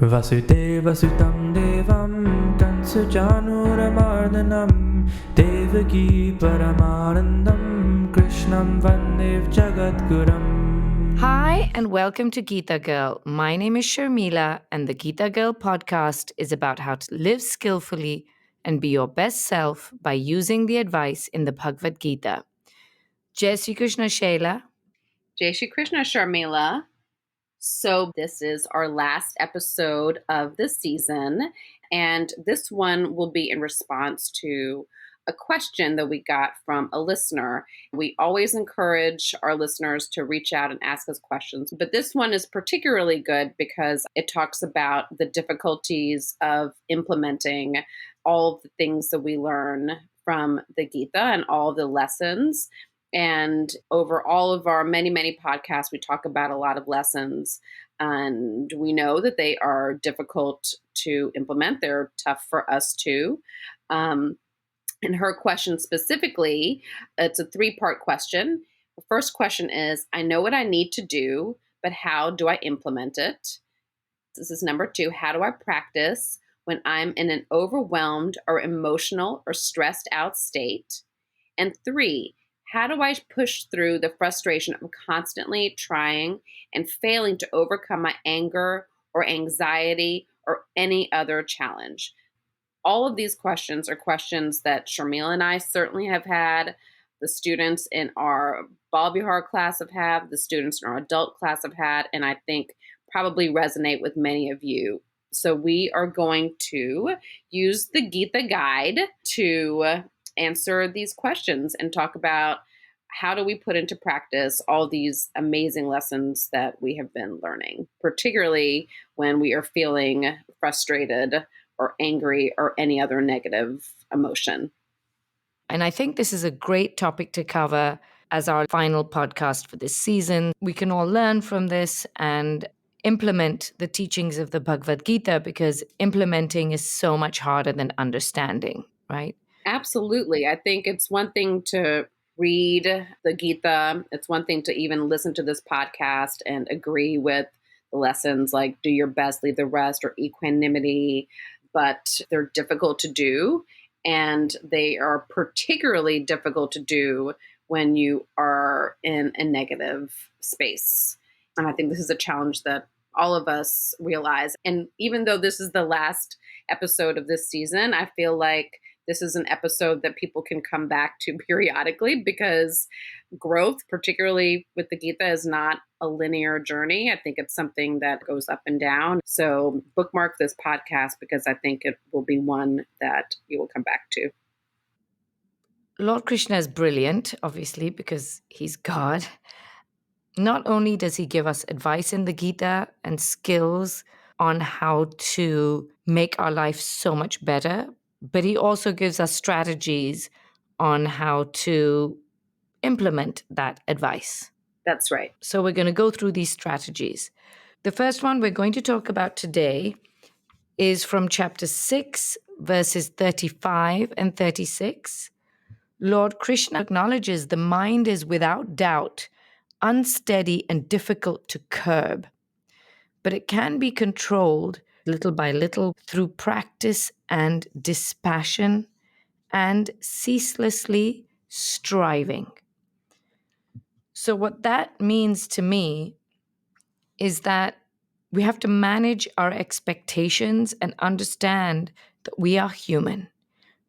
वसुदेवसुतं देवं कंसचानूरमर्दनं देवकी परमानन्दं कृष्णं वन्दे जगद्गुरुम्. Hi, and welcome to Geeta Girl. My name is Sharmila, and the Geeta Girl podcast is about how to live skillfully and be your best self by using the advice in the Bhagavad Gita. Jai Shri Krishna, Shaila. Jai Shri Krishna, Sharmila. So this is our last episode of the season, and this one will be in response to a question that we got from a listener. We always encourage our listeners to reach out and ask us questions, but this one is particularly good because it talks about the difficulties of implementing all of the things that we learn from the Gita and all of the lessons. And over all of our many, many podcasts, we talk about a lot of lessons. And we know that they are difficult to implement. They're tough for us too. And her question specifically, it's a 3-part question. The first question is, I know what I need to do, but how do I implement it? This is number 2. How do I practice when I'm in an overwhelmed or emotional or stressed out state? And 3, how do I push through the frustration of constantly trying and failing to overcome my anger or anxiety or any other challenge? All of these questions are questions that Sharmila and I certainly have had, the students in our Bal Vihar class have had, the students in our adult class have had, and I think probably resonate with many of you. So we are going to use the Gita guide to answer these questions and talk about how do we put into practice all these amazing lessons that we have been learning, particularly when we are feeling frustrated or angry or any other negative emotion. And I think this is a great topic to cover as our final podcast for this season. We can all learn from this and implement the teachings of the Bhagavad Gita because implementing is so much harder than understanding, right? Absolutely. I think it's one thing to read the Gita. It's one thing to even listen to this podcast and agree with the lessons like do your best, leave the rest, or equanimity, but they're difficult to do. And they are particularly difficult to do when you are in a negative space. And I think this is a challenge that all of us realize. And even though this is the last episode of this season, I feel like this is an episode that people can come back to periodically because growth, particularly with the Gita, is not a linear journey. I think it's something that goes up and down. So bookmark this podcast because I think it will be one that you will come back to. Lord Krishna is brilliant, obviously, because he's God. Not only does he give us advice in the Gita and skills on how to make our life so much better, but he also gives us strategies on how to implement that advice. That's right. So we're going to go through these strategies. The first one we're going to talk about today is from chapter 6, verses 35 and 36. Lord Krishna acknowledges the mind is without doubt unsteady and difficult to curb, but it can be controlled little by little through practice and dispassion and ceaselessly striving. So, what that means to me is that we have to manage our expectations and understand that we are human.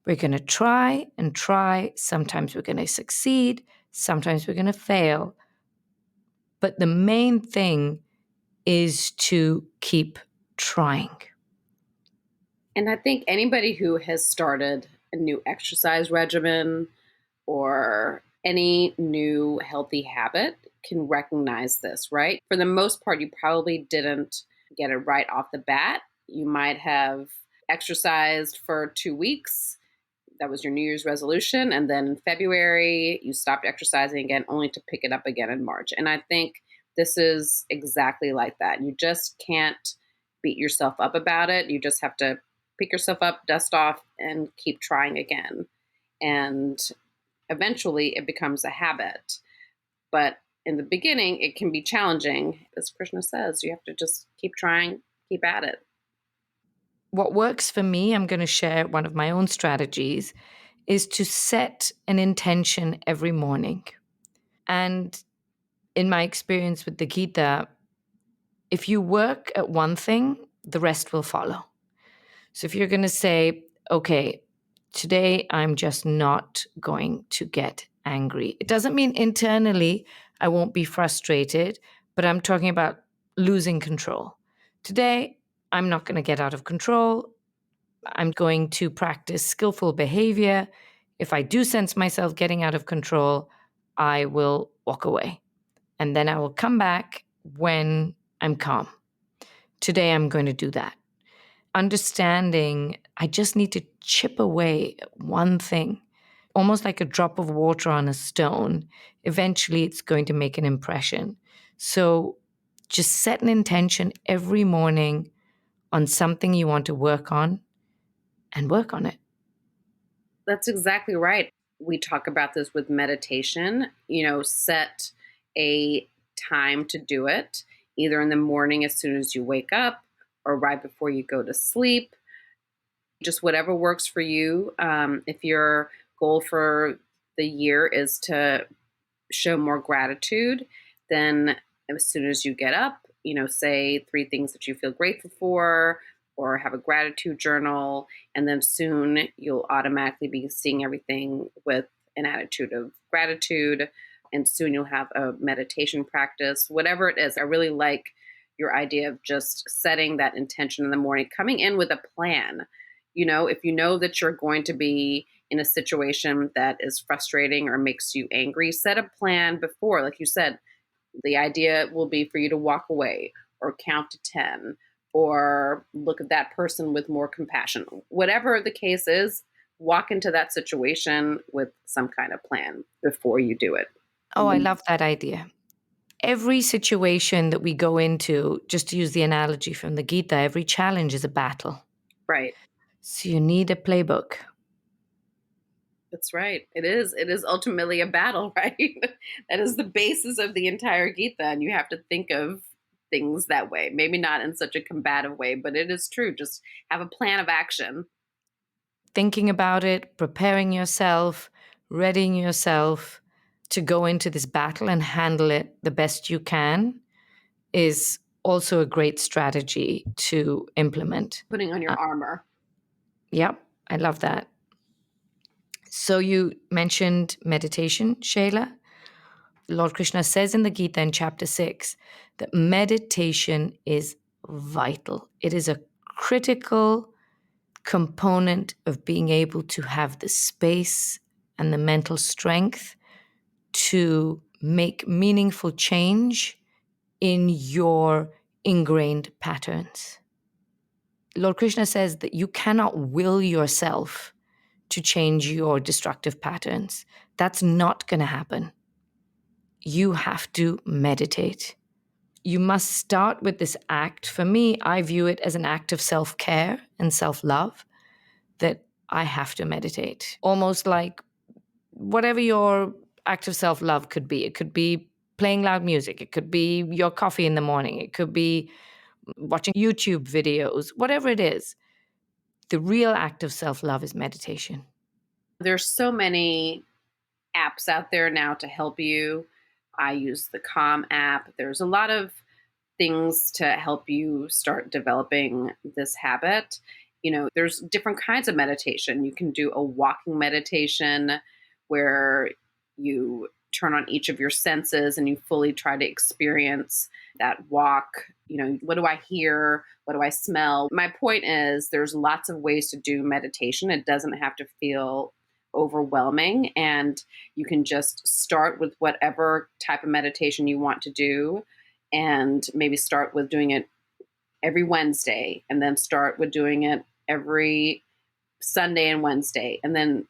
We're going to try and try. Sometimes we're going to succeed. Sometimes we're going to fail. But the main thing is to keep trying. And I think anybody who has started a new exercise regimen or any new healthy habit can recognize this, right? For the most part, you probably didn't get it right off the bat. You might have exercised for 2 weeks. That was your New Year's resolution. And then in February, you stopped exercising again, only to pick it up again in March. And I think this is exactly like that. You just can't beat yourself up about it. You just have to pick yourself up, dust off, and keep trying again. And eventually it becomes a habit. But in the beginning, it can be challenging. As Krishna says, you have to just keep trying, keep at it. What works for me, I'm going to share one of my own strategies, is to set an intention every morning. And in my experience with the Gita, if you work at one thing, the rest will follow. So if you're going to say, okay, today I'm just not going to get angry, it doesn't mean internally I won't be frustrated, but I'm talking about losing control. Today, I'm not going to get out of control. I'm going to practice skillful behavior. If I do sense myself getting out of control, I will walk away. And then I will come back when I'm calm. Today, I'm going to do that. Understanding I just need to chip away at one thing, almost like a drop of water on a stone. Eventually, it's going to make an impression. So just set an intention every morning on something you want to work on and work on it. That's exactly right. We talk about this with meditation, set a time to do it, either in the morning as soon as you wake up or right before you go to sleep, just whatever works for you. If your goal for the year is to show more gratitude, then as soon as you get up, say 3 things that you feel grateful for, or have a gratitude journal, and then soon you'll automatically be seeing everything with an attitude of gratitude. And soon you'll have a meditation practice, whatever it is. I really like your idea of just setting that intention in the morning, coming in with a plan. If you know that you're going to be in a situation that is frustrating or makes you angry, set a plan before. Like you said, the idea will be for you to walk away or count to 10 or look at that person with more compassion. Whatever the case is, walk into that situation with some kind of plan before you do it. Oh, I love that idea. Every situation that we go into, just to use the analogy from the Gita, every challenge is a battle. Right. So you need a playbook. That's right. It is. It is ultimately a battle, right? That is the basis of the entire Gita. And you have to think of things that way. Maybe not in such a combative way, but it is true. Just have a plan of action. Thinking about it, preparing yourself, readying yourself to go into this battle and handle it the best you can is also a great strategy to implement. Putting on your armor. Yep, I love that. So you mentioned meditation, Shayla. Lord Krishna says in the Gita in chapter 6 that meditation is vital. It is a critical component of being able to have the space and the mental strength to make meaningful change in your ingrained patterns. Lord Krishna says that you cannot will yourself to change your destructive patterns. That's not going to happen. You have to meditate. You must start with this act. For me, I view it as an act of self-care and self-love, that I have to meditate. Almost like whatever your act of self-love could be. It could be playing loud music. It could be your coffee in the morning. It could be watching YouTube videos, whatever it is. The real act of self-love is meditation. There's so many apps out there now to help you. I use the Calm app. There's a lot of things to help you start developing this habit. There's different kinds of meditation. You can do a walking meditation where you turn on each of your senses and you fully try to experience that walk. What do I hear? What do I smell? My point is, there's lots of ways to do meditation. It doesn't have to feel overwhelming, and you can just start with whatever type of meditation you want to do, and maybe start with doing it every Wednesday, and then start with doing it every Sunday and Wednesday, and then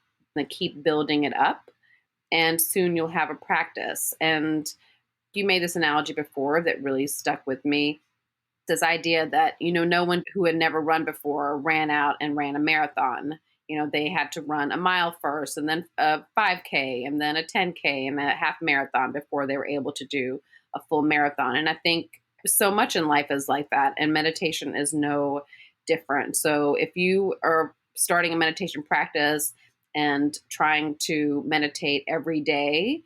keep building it up, and soon you'll have a practice. And you made this analogy before that really stuck with me. This idea that, no one who had never run before ran out and ran a marathon. They had to run a mile first, and then a 5K, and then a 10K, and a half marathon before they were able to do a full marathon. And I think so much in life is like that. And meditation is no different. So if you are starting a meditation practice and trying to meditate every day,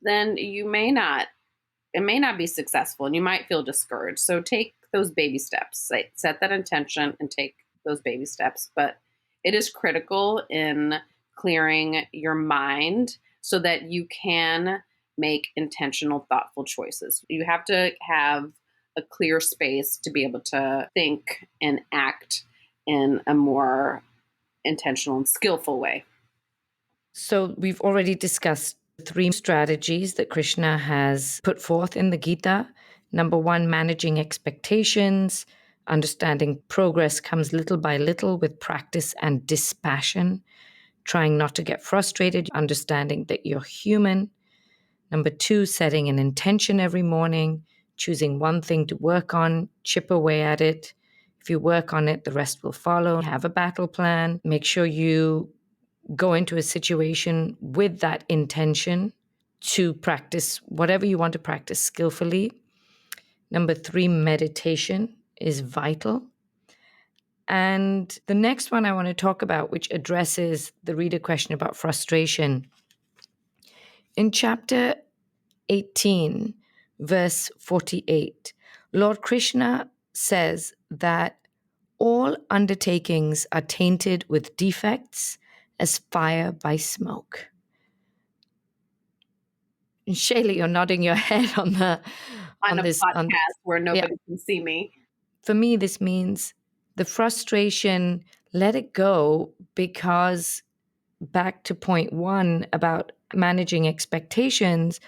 then it may not be successful and you might feel discouraged. So take those baby steps, set that intention and take those baby steps. But it is critical in clearing your mind so that you can make intentional, thoughtful choices. You have to have a clear space to be able to think and act in a more intentional and skillful way. So we've already discussed 3 strategies that Krishna has put forth in the Gita. Number 1, managing expectations, understanding progress comes little by little with practice and dispassion, trying not to get frustrated, understanding that you're human. Number 2, setting an intention every morning, choosing one thing to work on, chip away at it. If you work on it, the rest will follow. Have a battle plan. Make sure you go into a situation with that intention to practice whatever you want to practice skillfully. Number 3, meditation is vital. And the next one I want to talk about, which addresses the reader question about frustration. In chapter 18, verse 48, Lord Krishna says that all undertakings are tainted with defects as fire by smoke. And Shayla, you're nodding your head on On a this. podcast where nobody can see me. For me, this means the frustration, let it go, because back to point 1 about managing expectations,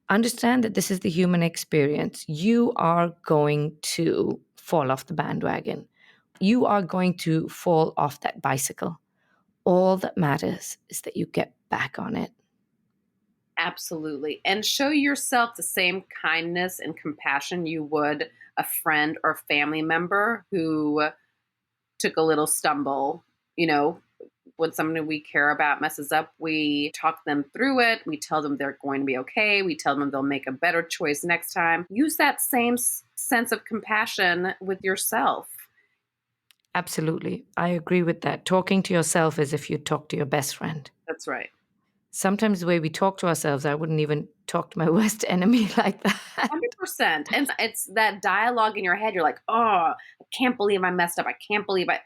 understand that this is the human experience. You are going to fall off the bandwagon. You are going to fall off that bicycle. All that matters is that you get back on it. Absolutely. And show yourself the same kindness and compassion you would a friend or family member who took a little stumble. You know, when somebody we care about messes up, we talk them through it. We tell them they're going to be okay. We tell them they'll make a better choice next time. Use that same sense of compassion with yourself. Absolutely. I agree with that. Talking to yourself as if you talk to your best friend. That's right. Sometimes the way we talk to ourselves, I wouldn't even talk to my worst enemy like that. 100%. And it's that dialogue in your head. You're like, oh, I can't believe I messed up. I can't believe I.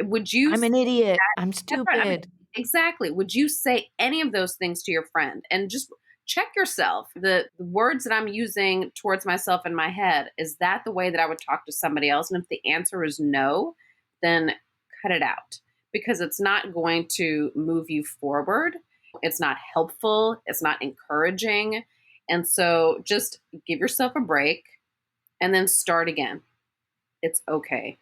Would you? I'm an idiot. I'm That's right. I mean, stupid. exactly. Would you say any of those things to your friend? And just check yourself. The words that I'm using towards myself in my head, is that the way that I would talk to somebody else? And if the answer is no, then cut it out, because it's not going to move you forward. It's not helpful. It's not encouraging. And so just give yourself a break and then start again. It's okay.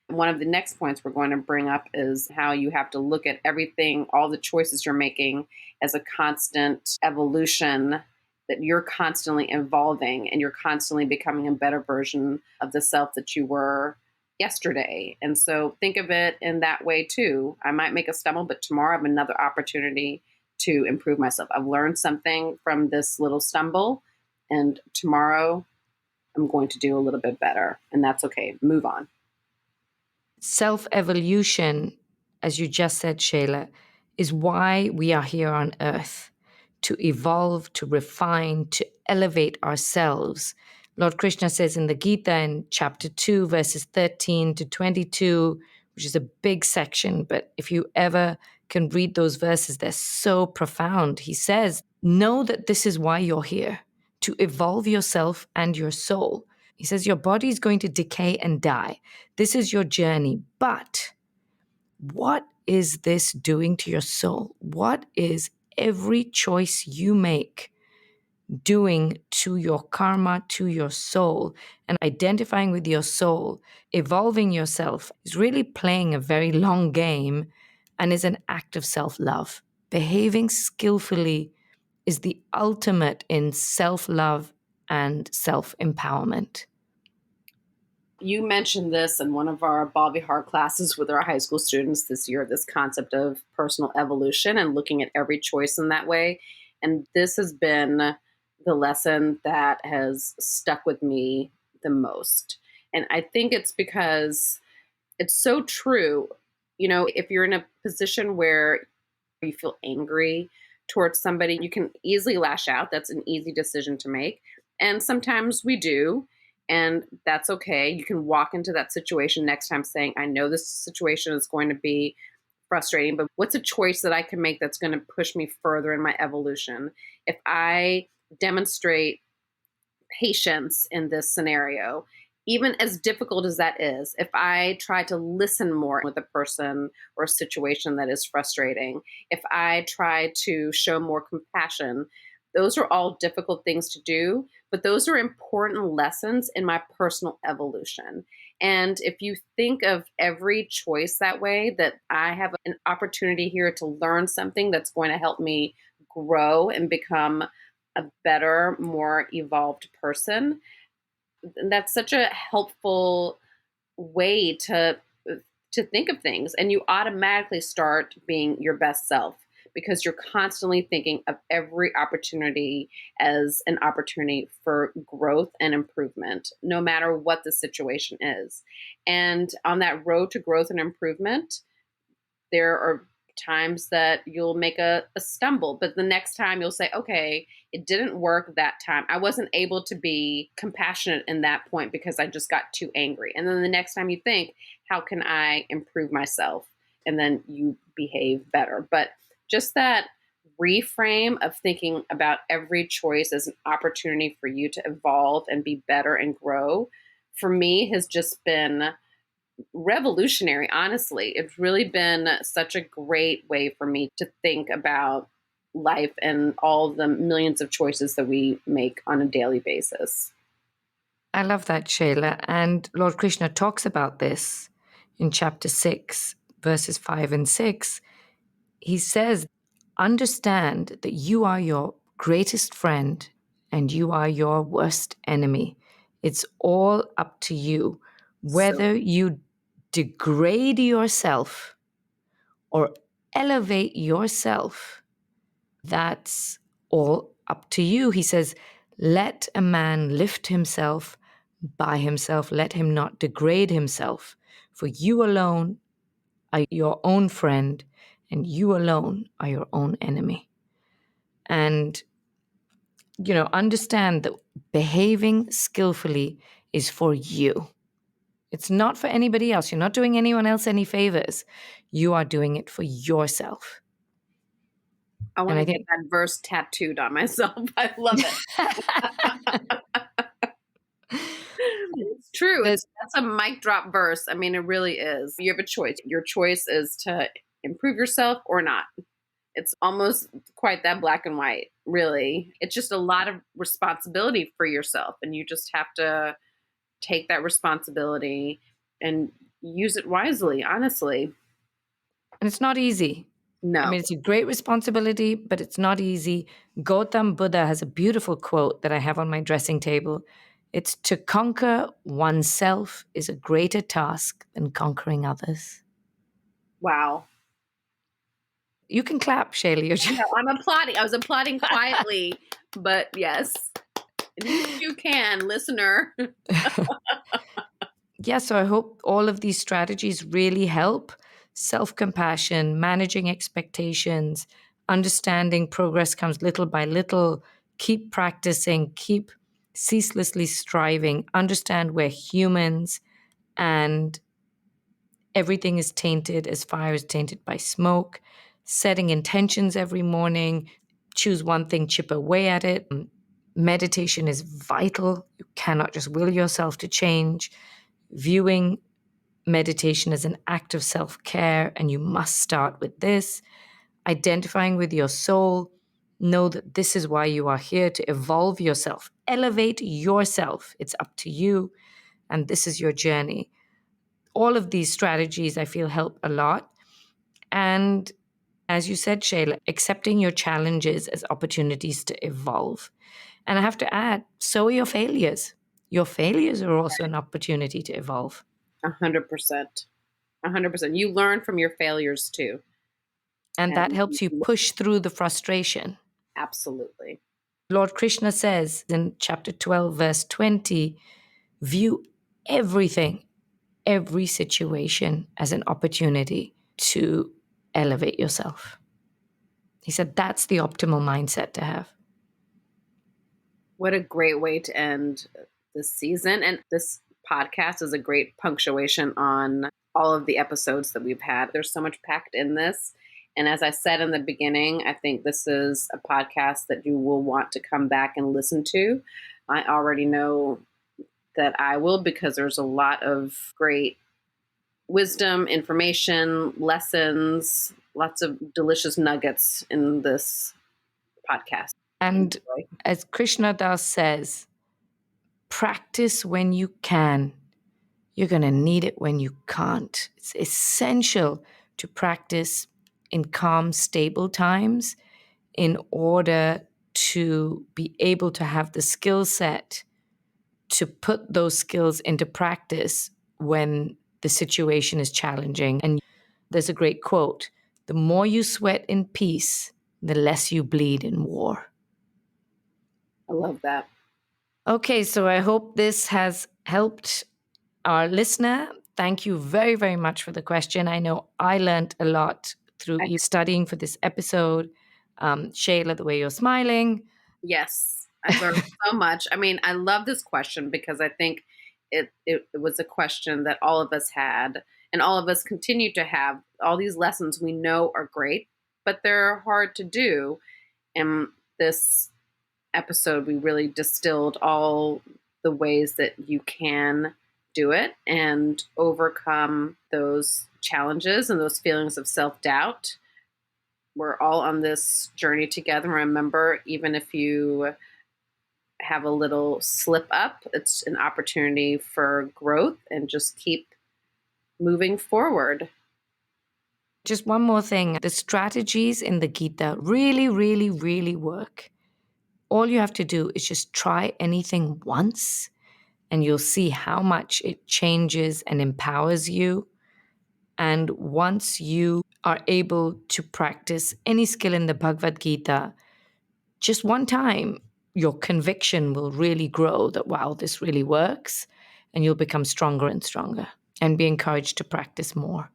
One of the next points we're going to bring up is how you have to look at everything, all the choices you're making, as a constant evolution, that you're constantly evolving and you're constantly becoming a better version of the self that you were yesterday. And so think of it in that way too. I might make a stumble, but tomorrow I have another opportunity to improve myself. I've learned something from this little stumble, and tomorrow I'm going to do a little bit better. And that's okay. Move on. Self-evolution, as you just said, Shayla, is why we are here on earth, to evolve, to refine, to elevate ourselves. Lord Krishna says in the Gita in chapter 2, verses 13 to 22, which is a big section, but if you ever can read those verses, they're so profound. He says, know that this is why you're here, to evolve yourself and your soul. He says, your body is going to decay and die. This is your journey. But what is this doing to your soul? What is every choice you make doing to your karma, to your soul? And identifying with your soul, evolving yourself, is really playing a very long game and is an act of self-love. Behaving skillfully is the ultimate in self-love and self-empowerment. You mentioned this in one of our Ball Vihar classes with our high school students this year, this concept of personal evolution and looking at every choice in that way. And this has been the lesson that has stuck with me the most. And I think it's because it's so true. If you're in a position where you feel angry towards somebody, you can easily lash out. That's an easy decision to make. And sometimes we do. And that's okay. You can walk into that situation next time saying, I know this situation is going to be frustrating, but what's a choice that I can make that's going to push me further in my evolution? If I demonstrate patience in this scenario, even as difficult as that is, if I try to listen more with a person or a situation that is frustrating, if I try to show more compassion, those are all difficult things to do, but those are important lessons in my personal evolution. And if you think of every choice that way, that I have an opportunity here to learn something that's going to help me grow and become a better, more evolved person, that's such a helpful way to think of things, and you automatically start being your best self because you're constantly thinking of every opportunity as an opportunity for growth and improvement, no matter what the situation is. And on that road to growth and improvement, there are times that you'll make a stumble, but the next time you'll say, okay, it didn't work that time. I wasn't able to be compassionate in that point because I just got too angry. And then the next time you think, how can I improve myself? And then you behave better. But just that reframe of thinking about every choice as an opportunity for you to evolve and be better and grow, for me, has just been revolutionary, honestly. It's really been such a great way for me to think about life and all the millions of choices that we make on a daily basis. I love that, Shayla. And Lord Krishna talks about this in chapter 6, verses 5 and 6. He says, understand that you are your greatest friend and you are your worst enemy. It's all up to you So whether you degrade yourself or elevate yourself. That's all up to you. He says, let a man lift himself by himself. Let him not degrade himself. For you alone are your own friend, and you alone are your own enemy. And, understand that behaving skillfully is for you. It's not for anybody else. You're not doing anyone else any favors. You are doing it for yourself. I want And to I get think that verse tattooed on myself. I love it. It's true. that That's a mic drop verse. I mean, it really is. You have a choice. Your choice is to improve yourself or not. It's almost quite that black and white, really. It's just a lot of responsibility for yourself, and you just have to take that responsibility and use it wisely, honestly. and it's not easy. I No. mean, it's a great responsibility, but it's not easy. Gautam Buddha has a beautiful quote that I have on my dressing table. It's to conquer oneself is a greater task than conquering others. Wow. You can clap, Shayla. You're I know. I'm applauding. I was applauding quietly, but yes. And you too can, listener. Yeah, so I hope all of these strategies really help. Self compassion, managing expectations, understanding progress comes little by little. Keep practicing, keep ceaselessly striving. Understand we're humans and everything is tainted as fire is tainted by smoke. Setting intentions every morning, choose one thing, chip away at it. Meditation is vital. You cannot just will yourself to change. Viewing meditation as an act of self care, and you must start with this. Identifying with your soul. Know that this is why you are here, to evolve yourself, elevate yourself. It's up to you, and this is your journey. All of these strategies, I feel, help a lot. And as you said, Shayla, accepting your challenges as opportunities to evolve. And I have to add, so are your failures. Your failures are also an opportunity to evolve. 100%. 100%. You learn from your failures too. And that And helps you push through the frustration. absolutely. Lord Krishna says in chapter 12, verse 20, view everything, every situation as an opportunity to elevate yourself. He said that's the optimal mindset to have. What a great way to end this season. And this podcast is a great punctuation on all of the episodes that we've had. There's so much packed in this. And as I said in the beginning, I think this is a podcast that you will want to come back and listen to. I already know that I will, because there's a lot of great wisdom, information, lessons, lots of delicious nuggets in this podcast. And as Krishna Das says, practice when you can. You're going to need it when you can't. It's essential to practice in calm, stable times in order to be able to have the skill set to put those skills into practice when the situation is challenging. And there's a great quote: the more you sweat in peace, the less you bleed in war. I love that. Okay, so I hope this has helped our listener. Thank you very, very much for the question. I know I learned a lot through you studying for this episode. Shayla, the way you're smiling. Yes, I learned so much. I mean, I love this question because I think it was a question that all of us had, and all of us continue to have. All these lessons we know are great, but they're hard to do. And this episode, we really distilled all the ways that you can do it and overcome those challenges and those feelings of self-doubt. We're all on this journey together. Remember, even if you have a little slip up, it's an opportunity for growth, and just keep moving forward. Just one more thing. The strategies in the Gita really, really, really work. All you have to do is just try anything once, and you'll see how much it changes and empowers you. And once you are able to practice any skill in the Bhagavad Gita, just one time, your conviction will really grow that, wow, this really works. And you'll become stronger and stronger and be encouraged to practice more.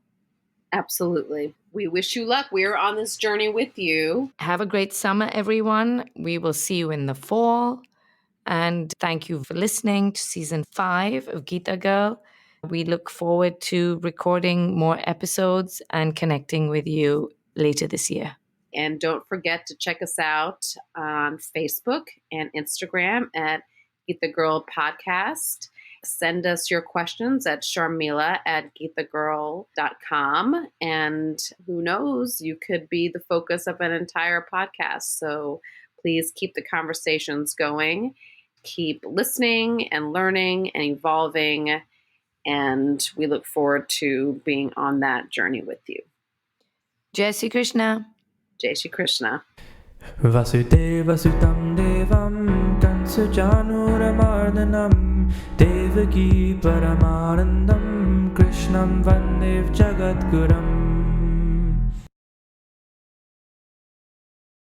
Absolutely. We wish you luck. We're on this journey with you. Have a great summer, everyone. We will see you in the fall. And thank you for listening to season 5 of Geeta Girl. We look forward to recording more episodes and connecting with you later this year. And don't forget to check us out on Facebook and Instagram at Geeta Girl Podcast. Send us your questions at sharmila@geetagirl.com. And who knows, you could be the focus of an entire podcast. So please keep the conversations going. Keep listening and learning and evolving. And we look forward to being on that journey with you. Jai Shri Krishna. Jai Shri Krishna. Vasudeva Sutam Devam Kansujanuramardanam Devaki Paramanandam Krishnam Vandev Jagadguram